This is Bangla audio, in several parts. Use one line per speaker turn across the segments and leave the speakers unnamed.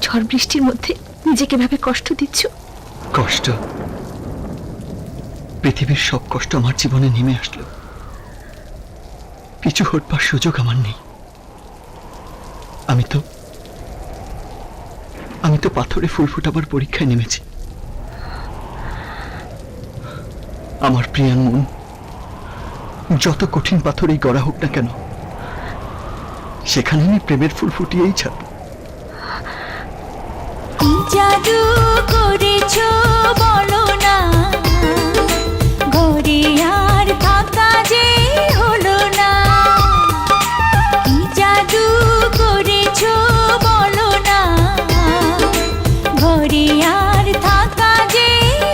ঝড় বৃষ্টির মধ্যে নিজেকে ভাবে কষ্ট দিচ্ছ?
কষ্ট? পৃথিবীর সব কষ্ট আমার জীবনে নেমে আসলো, কিছু হটবার সুযোগ আমার নেই। আমি তো পাথরে ফুল ফোটাবার পরীক্ষায় নেমেছি। আমার প্রিয়ার মন যত কঠিন পাথরেই গড়া হোক না কেন, সেখানে আমি প্রেমের ফুল ফুটিয়েই ছাড়ব।
কি জাদু করেছো বলো না, ঘরে আর থাকা যে হলো না। কি জাদু করেছো বলো না, ঘরে আর থাকা যে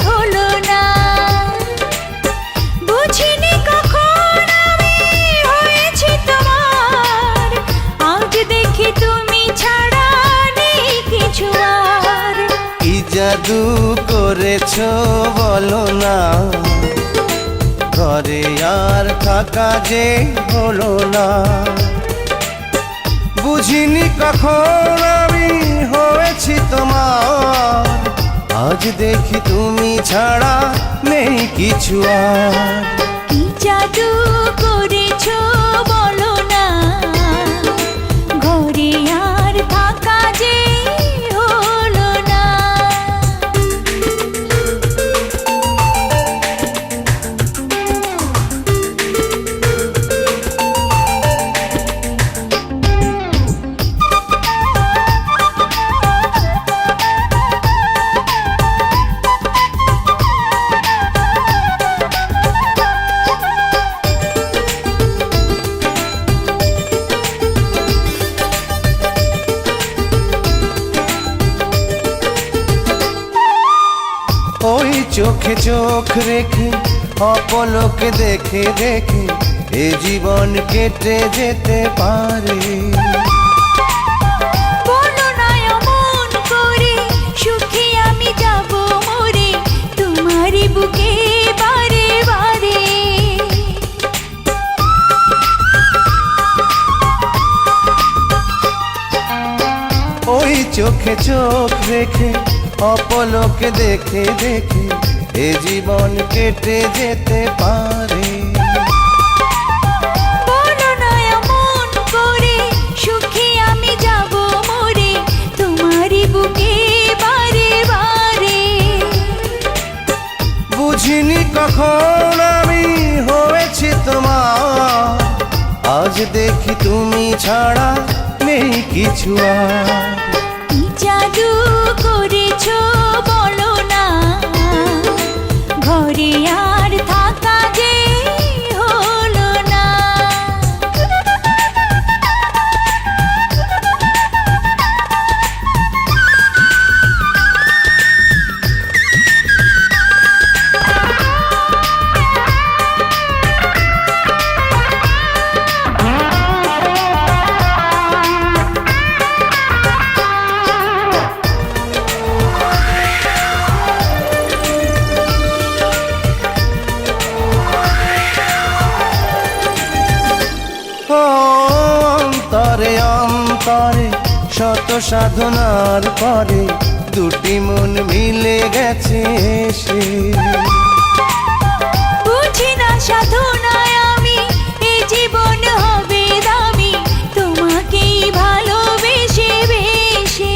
হলো না। বুঝিনি কখন আমি হয়েছি তোমার, আজ দেখি তুমি ছাড়া নেই কিছু আর।
কি জাদু করেছো বলো না, ঘরে আর থাকা যে হলো না। বুঝিনি কখন আমি হয়েছি তোমার, আজ দেখি তুমি ছাড়া নেই কিছু আর।
কি জাদু করেছো বলো না, ঘরে আর থাকা যে হলো না।
ওই চোখে চোখ রেখে অপলকে দেখে দেখে এ জীবন কেটে যেতে পারে।
বলো না অমন করে, সুখে আমি যাব মরে তোমারই বুকে বারে বারে।
ওই চোখে চোখ রেখে অপলকে দেখে দেখে এ জীবন কেটে যেতে পারে।
বলো না এমন করে, সুখে আমি যাব মরে তোমারই বুকে বারে বারে।
বুঝিনি কখন আমি হয়েছি তোমার, আজ দেখি তুমি ছাড়া নেই কিছু আর।
কি জাদু করেছো বলো না, ঘরে আর থাকা যে হলো না।
অন্তরে অন্তরে শত সাধনার পরে দুটি মন মিলে গেছে সে।
বুঝি না সাধনায় আমি এ জীবন হবে দামি, তোমাকেই ভালোবেসে বেশে।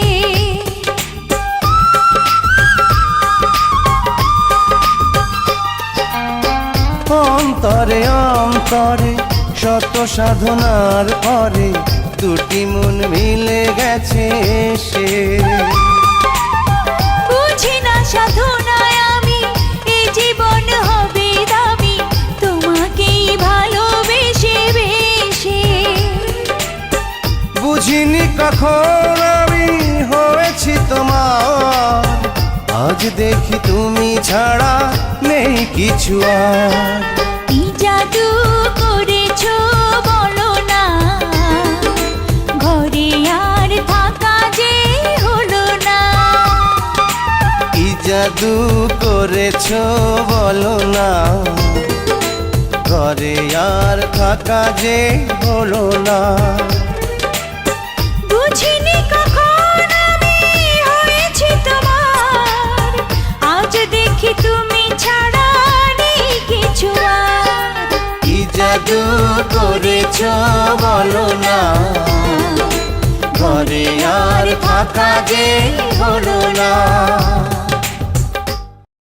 অন্তরে অন্তরে শত সাধনার পরে দুটি মন মিলে গেছে সে।
বুঝি না সাধনায় আমি এ জীবন হবে দামি, তোমাকেই ভালোবেসে বেশে।
বুঝিনি কখন আমি হয়েছি তোমার, আজ দেখি তুমি ছাড়া নেই কিছু আর।
কি জাদু করেছো বলো না, ঘরে আর থাকা যে হলো না।
কি জাদু করেছো বলো না, ঘরে আর থাকা যে হলো না।
বুঝিনি কখন আমি সখী তুমি ছাড়া নেই কিছু আর।
কি জাদু করেছ বলো না, ঘরে আর থাকা যে হলো না।